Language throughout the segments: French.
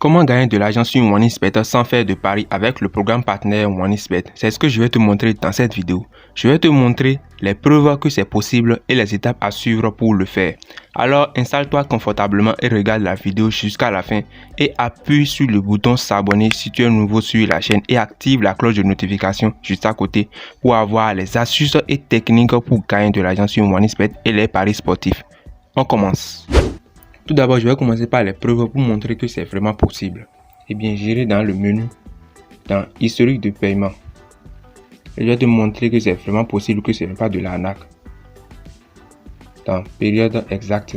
Comment gagner de l'argent sur OneXBet sans faire de paris avec le programme partenaire OneXBet? C'est ce que je vais te montrer dans cette vidéo. Je vais te montrer les preuves que c'est possible et les étapes à suivre pour le faire. Alors installe-toi confortablement et regarde la vidéo jusqu'à la fin et appuie sur le bouton s'abonner si tu es nouveau sur la chaîne et active la cloche de notification juste à côté pour avoir les astuces et techniques pour gagner de l'argent sur OneXBet et les paris sportifs. On commence. Tout d'abord, je vais commencer par les preuves pour montrer que c'est vraiment possible. Eh bien, j'irai dans le menu, dans historique de paiement. Et je vais te montrer que c'est vraiment possible, que ce n'est pas de l'arnaque. Dans période exacte.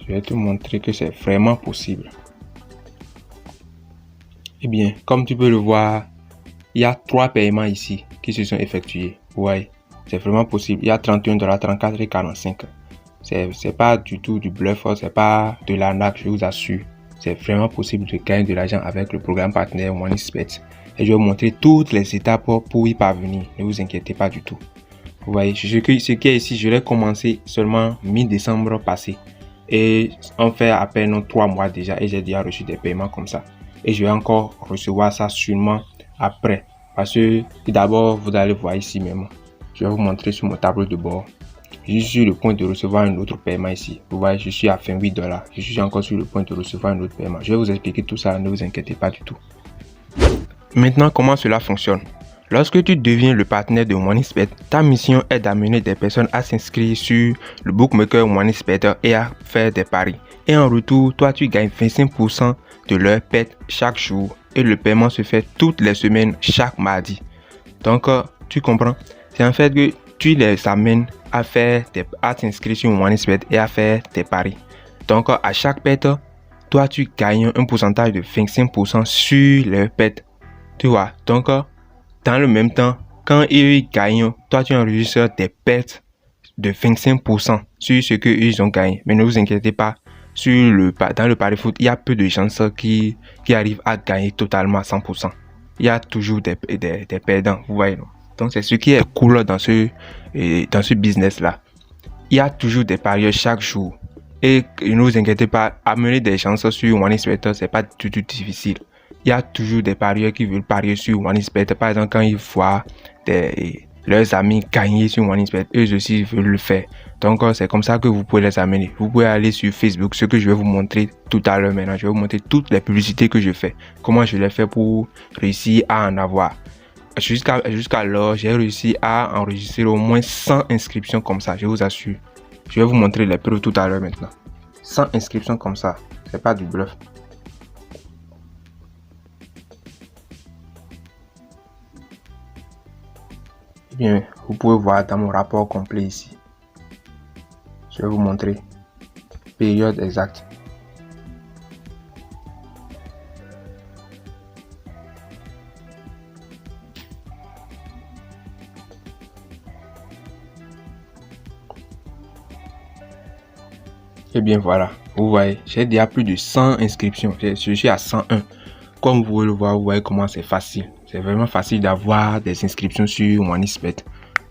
Je vais te montrer que c'est vraiment possible. Eh bien, comme tu peux le voir, il y a 3 paiements ici qui se sont effectués. Vous voyez, c'est vraiment possible. Il y a 31 $, 34 et 45. C'est pas du tout du bluff, c'est pas de l'arnaque, je vous assure. C'est vraiment possible de gagner de l'argent avec le programme partenaire OneXBet. Et je vais vous montrer toutes les étapes pour y parvenir. Ne vous inquiétez pas du tout. Vous voyez, ce qui est ici, je l'ai commencé seulement mi-décembre passé. Et on fait à peine 3 mois déjà et j'ai déjà reçu des paiements comme ça. Et je vais encore recevoir ça sûrement après. Parce que d'abord, vous allez voir ici même. Je vais vous montrer sur mon tableau de bord. Je suis sur le point de recevoir un autre paiement ici. Vous voyez, je suis à 28 $. Je suis encore sur le point de recevoir un autre paiement. Je vais vous expliquer tout ça, ne vous inquiétez pas du tout. Maintenant, comment cela fonctionne? Lorsque tu deviens le partenaire de OneXBet, ta mission est d'amener des personnes à s'inscrire sur le bookmaker OneXBet et à faire des paris. Et en retour, toi, tu gagnes 25% de leur perte chaque jour. Et le paiement se fait toutes les semaines, chaque mardi. Donc, tu comprends? C'est en fait que tu les amènes à t'inscrire sur OneXBet et à faire tes paris. Donc, à chaque perte, toi, tu gagnes un pourcentage de 25% sur leur perte. Tu vois? Donc, dans le même temps, quand ils gagnent, toi, tu enregistres tes pertes de 25% sur ce qu'ils ont gagné. Mais ne vous inquiétez pas, dans le pari foot, il y a peu de chances qui arrivent à gagner totalement à 100%. Il y a toujours des perdants, vous voyez, non? Donc, c'est ce qui est cool dans ce business-là. Il y a toujours des parieurs chaque jour. Et ne vous inquiétez pas, amener des chances sur OneXBet, c'est pas du tout difficile. Il y a toujours des parieurs qui veulent parier sur OneXBet. Par exemple, quand ils voient leurs amis gagner sur OneXBet, eux aussi veulent le faire. Donc, c'est comme ça que vous pouvez les amener. Vous pouvez aller sur Facebook, ce que je vais vous montrer tout à l'heure maintenant. Je vais vous montrer toutes les publicités que je fais. Comment je les fais pour réussir à en avoir. Jusqu'alors, j'ai réussi à enregistrer au moins 100 inscriptions comme ça, je vous assure. Je vais vous montrer les preuves tout à l'heure maintenant. 100 inscriptions comme ça, c'est pas du bluff. Eh bien, vous pouvez voir dans mon rapport complet ici. Je vais vous montrer. Période exacte. Et bien voilà, vous voyez, j'ai déjà plus de 100 inscriptions. Je suis à 101. Comme vous pouvez le voir, vous voyez comment c'est facile. C'est vraiment facile d'avoir des inscriptions sur OneXBet.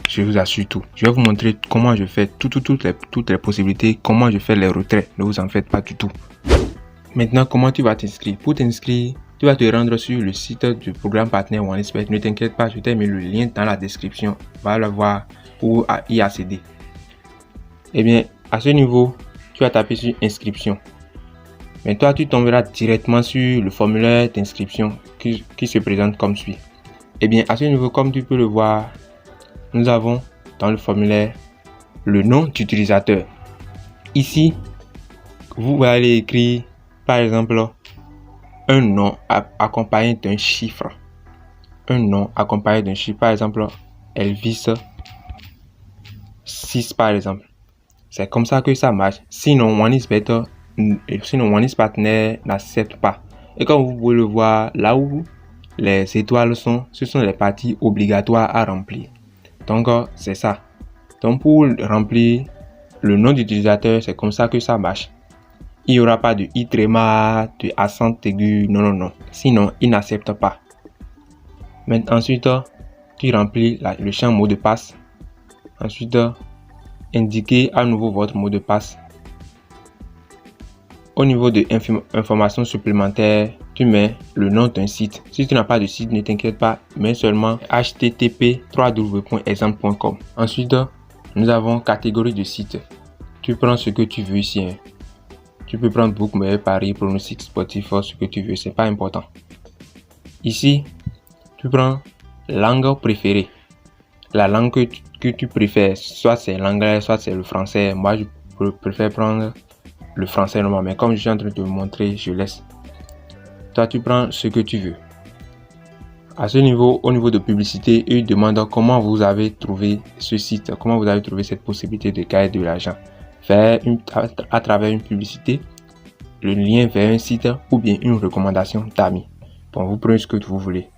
Je vous assure tout. Je vais vous montrer comment je fais toutes les possibilités, comment je fais les retraits. Ne vous en faites pas du tout. Maintenant, comment tu vas t'inscrire? Pour t'inscrire, tu vas te rendre sur le site du programme partenaire OneXBet. Ne t'inquiète pas, je t'ai mis le lien dans la description. Va le voir pour y accéder. Eh bien, à ce niveau, tu vas taper sur inscription. Mais toi, tu tomberas directement sur le formulaire d'inscription qui se présente comme suit. Et bien, à ce niveau, comme tu peux le voir, nous avons dans le formulaire le nom d'utilisateur. Ici, vous allez écrire, par exemple, un nom accompagné d'un chiffre. Un nom accompagné d'un chiffre, par exemple, Elvis 6, par exemple. C'est comme ça que ça marche. Sinon, OneXBet Partner n'accepte pas. Et comme vous pouvez le voir, là où les étoiles sont, ce sont les parties obligatoires à remplir. Donc, c'est ça. Donc, pour remplir le nom d'utilisateur, c'est comme ça que ça marche. Il n'y aura pas de i tréma, de accent aigu, non. Sinon, il n'accepte pas. Mais ensuite, tu remplis le champ mot de passe. Ensuite, indiquez à nouveau votre mot de passe. au niveau de informations supplémentaires, tu mets le nom d'un site. Si tu n'as pas de site, ne t'inquiète pas, mets seulement http://www.exemple.com. Ensuite, nous avons catégorie de sites. Tu prends ce que tu veux ici. Tu peux prendre bookmail, paris, pronostic sportif, ce que tu veux, c'est pas important. Ici, tu prends langue préférée. La langue que tu préfères, soit c'est l'anglais, soit c'est le français. Moi, je préfère prendre le français normalement, mais comme je suis en train de te montrer, je laisse. Toi, tu prends ce que tu veux. À ce niveau, au niveau de publicité, ils demandent comment vous avez trouvé ce site, comment vous avez trouvé cette possibilité de gagner de l'argent. Faire à travers une publicité, le lien vers un site ou bien une recommandation d'amis. Bon, vous prenez ce que vous voulez.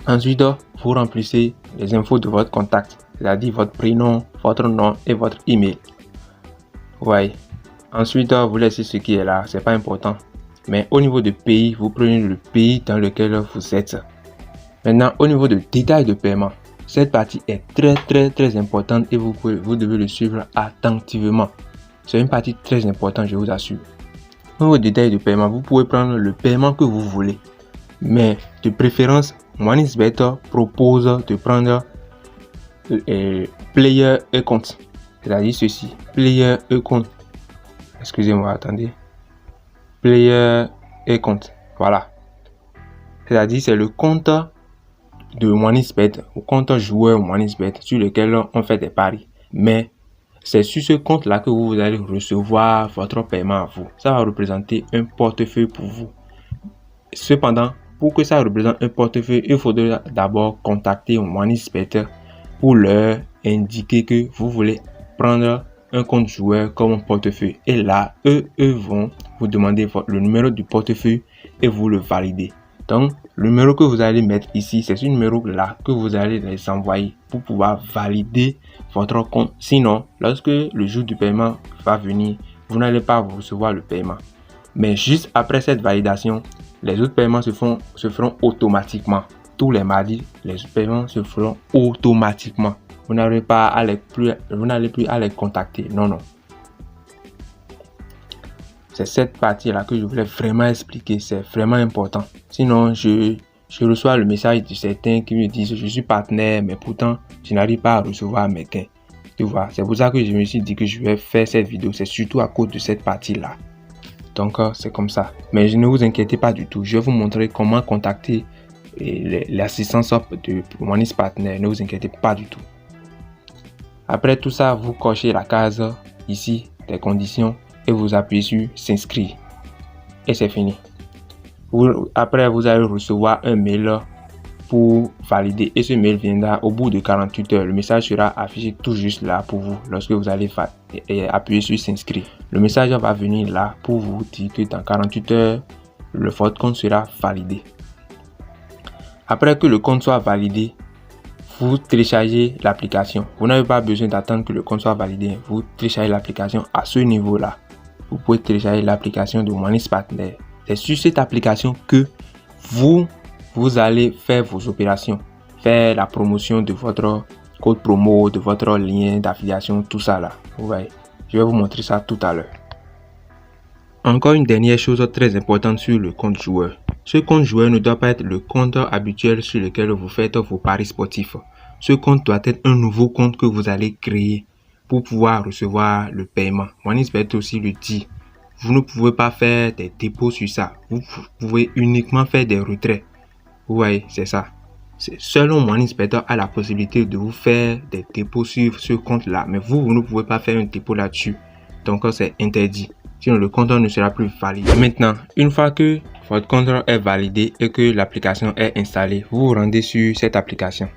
Ensuite, vous remplissez les infos de votre contact, c'est-à-dire votre prénom, votre nom et votre email. Ouais. Ensuite, vous laissez ce qui est là, c'est pas important. Mais au niveau de pays, vous prenez le pays dans lequel vous êtes. Maintenant, au niveau de détails de paiement, cette partie est très importante et vous devez le suivre attentivement. C'est une partie très importante, je vous assure. Au niveau de détails de paiement, vous pouvez prendre le paiement que vous voulez. Mais de préférence, MoneySbet propose de prendre player et compte. C'est-à-dire ceci, player et compte. Excusez-moi, attendez. Player et compte. Voilà. C'est-à-dire c'est le compte de MoneySbet, au compte joueur MoneySbet sur lequel on fait des paris. Mais c'est sur ce compte-là que vous allez recevoir votre paiement à vous. Ça va représenter un portefeuille pour vous. Cependant, pour que ça représente un portefeuille, il faudra d'abord contacter MoneySbet pour leur indiquer que vous voulez prendre un compte joueur comme un portefeuille. Et là, eux vont vous demander le numéro du portefeuille et vous le validez. Donc, le numéro que vous allez mettre ici, c'est ce numéro-là que vous allez les envoyer pour pouvoir valider votre compte. Sinon, lorsque le jour du paiement va venir, vous n'allez pas recevoir le paiement. Mais juste après cette validation, les autres paiements se feront automatiquement. Tous les mardis, les paiements se feront automatiquement. Vous n'allez plus à les contacter. Non. C'est cette partie-là que je voulais vraiment expliquer. C'est vraiment important. Sinon, je reçois le message de certains qui me disent je suis partenaire, mais pourtant, je n'arrive pas à recevoir mes gains. Tu vois, c'est pour ça que je me suis dit que je vais faire cette vidéo. C'est surtout à cause de cette partie-là. Donc, c'est comme ça. Mais ne vous inquiétez pas du tout. Je vais vous montrer comment contacter l'assistance de MoneySbet Partner. Ne vous inquiétez pas du tout. Après tout ça, vous cochez la case ici des conditions et vous appuyez sur s'inscrire. Et c'est fini. Après, vous allez recevoir un mail pour valider et ce mail viendra au bout de 48 heures. Le message sera affiché tout juste là pour vous lorsque vous allez appuyer sur s'inscrire. Le message va venir là pour vous dire que dans 48 heures, votre compte sera validé. Après que le compte soit validé, vous téléchargez l'application. Vous n'avez pas besoin d'attendre que le compte soit validé. Vous téléchargez l'application à ce niveau-là. Vous pouvez télécharger l'application de MoneySbet Partner. C'est sur cette application que vous allez faire vos opérations, faire la promotion de votre code promo, de votre lien d'affiliation, tout ça là. Vous voyez, je vais vous montrer ça tout à l'heure. Encore une dernière chose très importante sur le compte joueur. Ce compte joueur ne doit pas être le compte habituel sur lequel vous faites vos paris sportifs. Ce compte doit être un nouveau compte que vous allez créer pour pouvoir recevoir le paiement. MoneySbet aussi le dit. Vous ne pouvez pas faire des dépôts sur ça. Vous pouvez uniquement faire des retraits. Vous voyez, c'est ça. Selon MoneySbet a la possibilité de vous faire des dépôts sur ce compte-là. Mais vous ne pouvez pas faire un dépôt là-dessus. Donc, c'est interdit. Sinon, le compte ne sera plus validé. Maintenant, une fois que votre compte est validé et que l'application est installée, vous vous rendez sur cette application.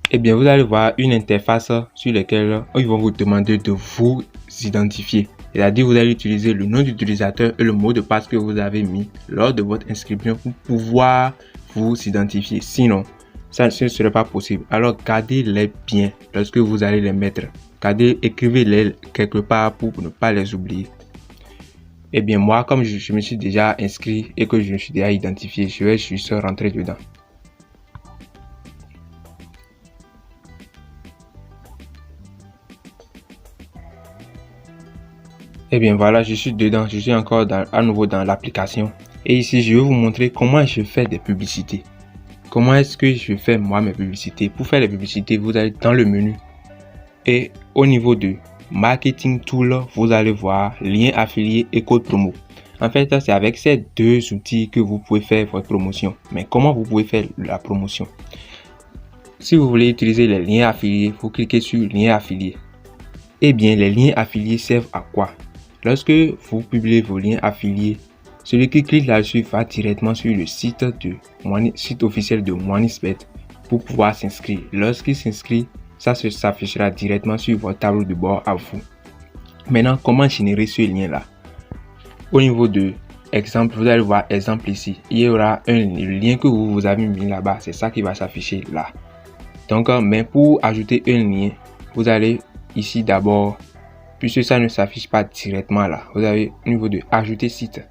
Eh bien, vous allez voir une interface sur laquelle ils vont vous demander de vous identifier. C'est-à-dire, vous allez utiliser le nom d'utilisateur et le mot de passe que vous avez mis lors de votre inscription pour pouvoir vous identifier. Sinon, ça ne serait pas possible. Alors, gardez-les bien lorsque vous allez les mettre. Écrivez-les quelque part pour ne pas les oublier. Eh bien, moi, comme je me suis déjà inscrit et que je me suis déjà identifié, je vais juste rentrer dedans. Eh bien voilà, je suis dedans, je suis encore à nouveau dans l'application. Et ici, je vais vous montrer comment je fais des publicités. Comment est-ce que je fais moi mes publicités? Pour faire les publicités, vous allez dans le menu. Et au niveau de Marketing Tool, vous allez voir lien affilié et code promo. En fait, c'est avec ces deux outils que vous pouvez faire votre promotion. Mais comment vous pouvez faire la promotion? Si vous voulez utiliser les liens affiliés, vous cliquez sur lien affilié. Eh bien, les liens affiliés servent à quoi? Lorsque vous publiez vos liens affiliés, celui qui clique là-dessus va directement sur le site officiel de MoneySpet pour pouvoir s'inscrire. Lorsqu'il s'inscrit, ça s'affichera directement sur votre tableau de bord à vous. Maintenant, comment générer ce lien-là? Au niveau de exemple, vous allez voir exemple ici. Il y aura un lien que vous avez mis là-bas. C'est ça qui va s'afficher là. Donc, mais pour ajouter un lien, vous allez ici d'abord, puisque ça ne s'affiche pas directement là, vous avez au niveau de ajouter site.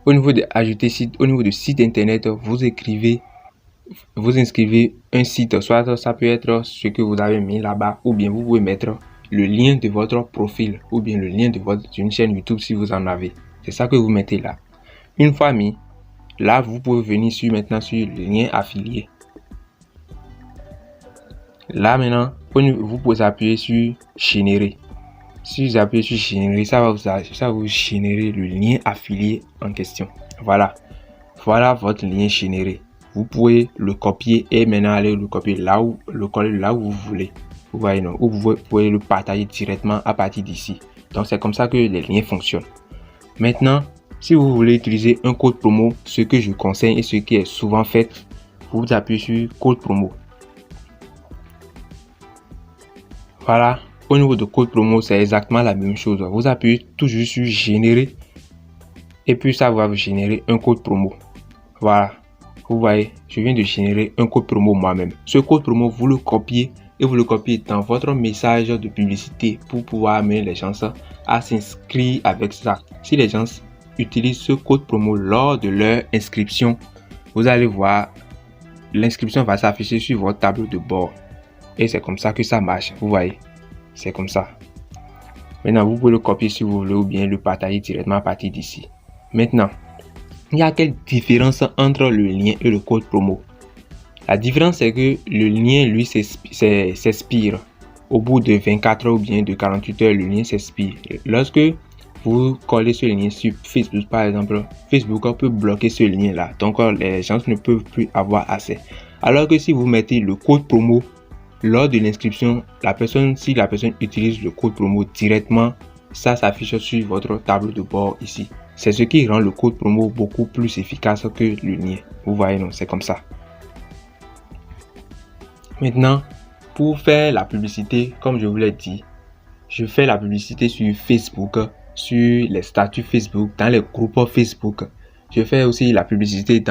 Au niveau de ajouter site, au niveau de site internet, vous inscrivez un site, soit ça peut être ce que vous avez mis là-bas, ou bien vous pouvez mettre le lien de votre profil, ou bien le lien d'une chaîne YouTube si vous en avez. C'est ça que vous mettez là. Une fois mis, là vous pouvez venir maintenant sur le lien affilié. Là maintenant, vous pouvez appuyer sur générer. Si vous appuyez sur générer, ça va vous générer le lien affilié en question. Voilà votre lien généré. Vous pouvez le copier et maintenant aller le copier là où vous voulez. Vous voyez, non? Ou vous pouvez le partager directement à partir d'ici. Donc c'est comme ça que les liens fonctionnent. Maintenant, si vous voulez utiliser un code promo, ce que je conseille et ce qui est souvent fait, vous appuyez sur code promo. Voilà, au niveau de code promo, c'est exactement la même chose. Vous appuyez toujours sur générer et puis ça va vous générer un code promo. Voilà, vous voyez, je viens de générer un code promo moi-même. Ce code promo, vous le copiez et vous le copiez dans votre message de publicité pour pouvoir amener les gens à s'inscrire avec ça. Si les gens utilisent ce code promo lors de leur inscription, vous allez voir, l'inscription va s'afficher sur votre tableau de bord. Et c'est comme ça que ça marche, vous voyez, c'est comme ça. Maintenant, vous pouvez le copier si vous voulez ou bien le partager directement à partir d'ici. Maintenant, il y a quelle différence entre le lien et le code promo? La différence c'est que le lien, lui, s'expire. Au bout de 24 heures ou bien de 48 heures, le lien s'expire. Lorsque vous collez ce lien sur Facebook, par exemple, Facebook peut bloquer ce lien-là. Donc, les gens ne peuvent plus avoir accès. Alors que si vous mettez le code promo, lors de l'inscription, si la personne utilise le code promo directement, ça s'affiche sur votre tableau de bord ici. C'est ce qui rend le code promo beaucoup plus efficace que le lien. Vous voyez, non, c'est comme ça. Maintenant, pour faire la publicité, comme je vous l'ai dit, je fais la publicité sur Facebook, sur les statuts Facebook, dans les groupes Facebook. Je fais aussi la publicité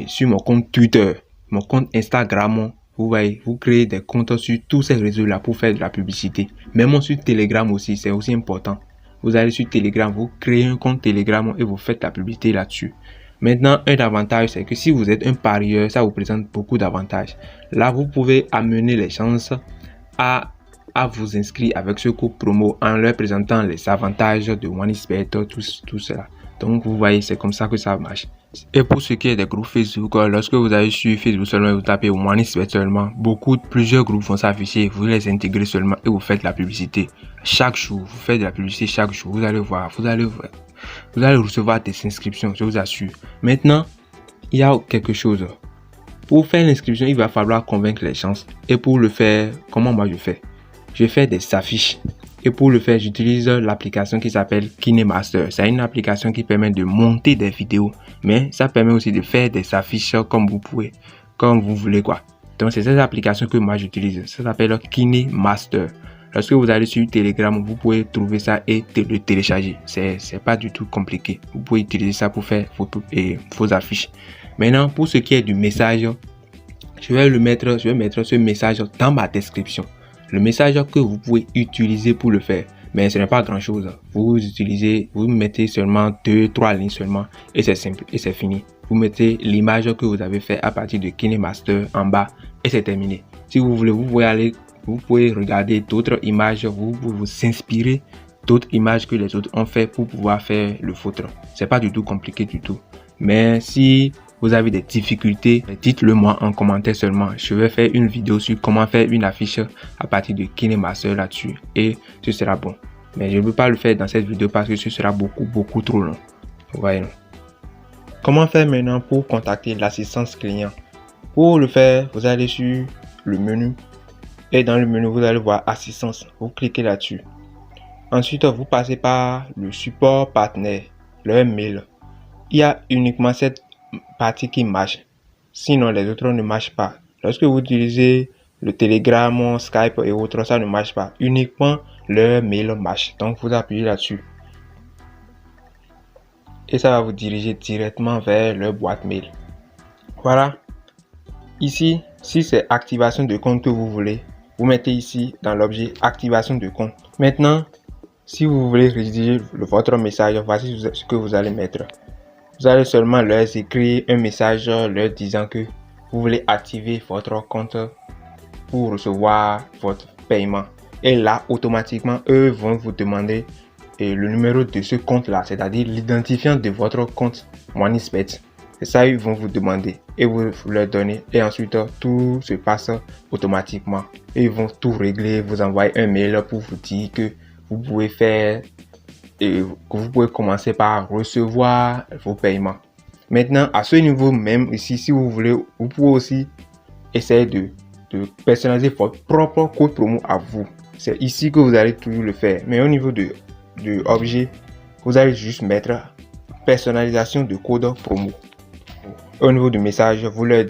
sur mon compte Twitter, mon compte Instagram. Vous voyez, vous créez des comptes sur tous ces réseaux-là pour faire de la publicité. Même sur Telegram aussi, c'est aussi important. Vous allez sur Telegram, vous créez un compte Telegram et vous faites la publicité là-dessus. Maintenant, un avantage, c'est que si vous êtes un parieur, ça vous présente beaucoup d'avantages. Là, vous pouvez amener les chances à vous inscrire avec ce code promo en leur présentant les avantages de MoneySpet, tout cela. Donc, vous voyez, c'est comme ça que ça marche. Et pour ce qui est des groupes Facebook, lorsque vous allez sur Facebook seulement, vous tapez MoneySpet seulement, plusieurs groupes vont s'afficher, vous les intégrez seulement et vous faites la publicité. Chaque jour, vous faites de la publicité chaque jour, vous allez voir, vous allez recevoir des inscriptions, je vous assure. Maintenant, il y a quelque chose. Pour faire l'inscription, il va falloir convaincre les gens. Et pour le faire, comment moi je fais? Je fais des affiches. Et pour le faire, j'utilise l'application qui s'appelle KineMaster. C'est une application qui permet de monter des vidéos, mais ça permet aussi de faire des affiches comme vous voulez quoi. Donc c'est cette application que moi j'utilise. Ça s'appelle KineMaster. Lorsque vous allez sur Telegram, vous pouvez trouver ça et le télécharger. C'est pas du tout compliqué. Vous pouvez utiliser ça pour faire vos affiches. Maintenant, pour ce qui est du message, je vais mettre ce message dans ma description. Le message que vous pouvez utiliser pour le faire, mais ce n'est pas grand chose. Vous mettez seulement 2-3 lignes seulement et c'est simple et c'est fini. Vous mettez l'image que vous avez fait à partir de KineMaster en bas et c'est terminé. Si vous voulez, vous pouvez aller Vous pouvez regarder d'autres images, vous pouvez vous inspirer d'autres images que les autres ont fait pour pouvoir faire le vôtre. C'est pas du tout compliqué du tout. Mais si vous avez des difficultés, dites-le moi en commentaire seulement. Je vais faire une vidéo sur comment faire une affiche à partir de KineMaster là-dessus et ce sera bon. Mais je ne peux pas le faire dans cette vidéo parce que ce sera beaucoup trop long. Vous voyez. Comment faire maintenant pour contacter l'assistance client? Pour le faire, vous allez sur le menu et dans le menu, vous allez voir assistance. Vous cliquez là-dessus. Ensuite, vous passez par le support partenaire, leur mail. Il y a uniquement cette partie qui marche. Sinon, les autres ne marchent pas. Lorsque vous utilisez le Telegram, Skype et autres, ça ne marche pas. Uniquement leur mail marche. Donc, vous appuyez là-dessus. Et ça va vous diriger directement vers leur boîte mail. Voilà. Ici, si c'est activation de compte que vous voulez, vous mettez ici dans l'objet activation de compte. Maintenant, si vous voulez rédiger votre message, voici ce que vous allez mettre. Vous allez seulement leur écrire un message leur disant que vous voulez activer votre compte pour recevoir votre paiement. Et là, automatiquement, eux vont vous demander le numéro de ce compte-là, c'est-à-dire l'identifiant de votre compte MoneySpet. C'est ça ils vont vous demander et vous leur donnez. Et ensuite, tout se passe automatiquement. Et ils vont tout régler, vous envoyer un mail pour vous dire que vous pouvez faire et que vous pouvez commencer par recevoir vos paiements. Maintenant, à ce niveau même ici, si vous voulez, vous pouvez aussi essayer de personnaliser votre propre code promo à vous. C'est ici que vous allez toujours le faire. Mais au niveau de objet, vous allez juste mettre personnalisation de code promo. Au niveau du message, vous leur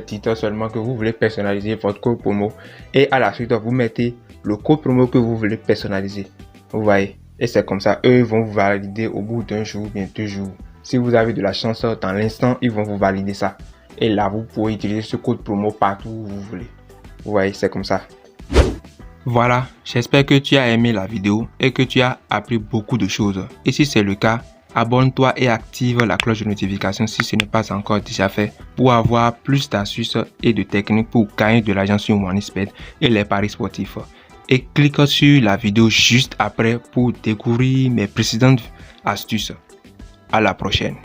dites seulement que vous voulez personnaliser votre code promo et à la suite, vous mettez le code promo que vous voulez personnaliser. Vous voyez? Et c'est comme ça, eux vont vous valider au bout d'un jour, bien 2 jours. Si vous avez de la chance, dans l'instant, ils vont vous valider ça. Et là, vous pouvez utiliser ce code promo partout où vous voulez. Vous voyez, c'est comme ça. Voilà, j'espère que tu as aimé la vidéo et que tu as appris beaucoup de choses. Et si c'est le cas, abonne-toi et active la cloche de notification si ce n'est pas encore déjà fait pour avoir plus d'astuces et de techniques pour gagner de l'argent sur MoneySpet et les paris sportifs. Et clique sur la vidéo juste après pour découvrir mes précédentes astuces. À la prochaine.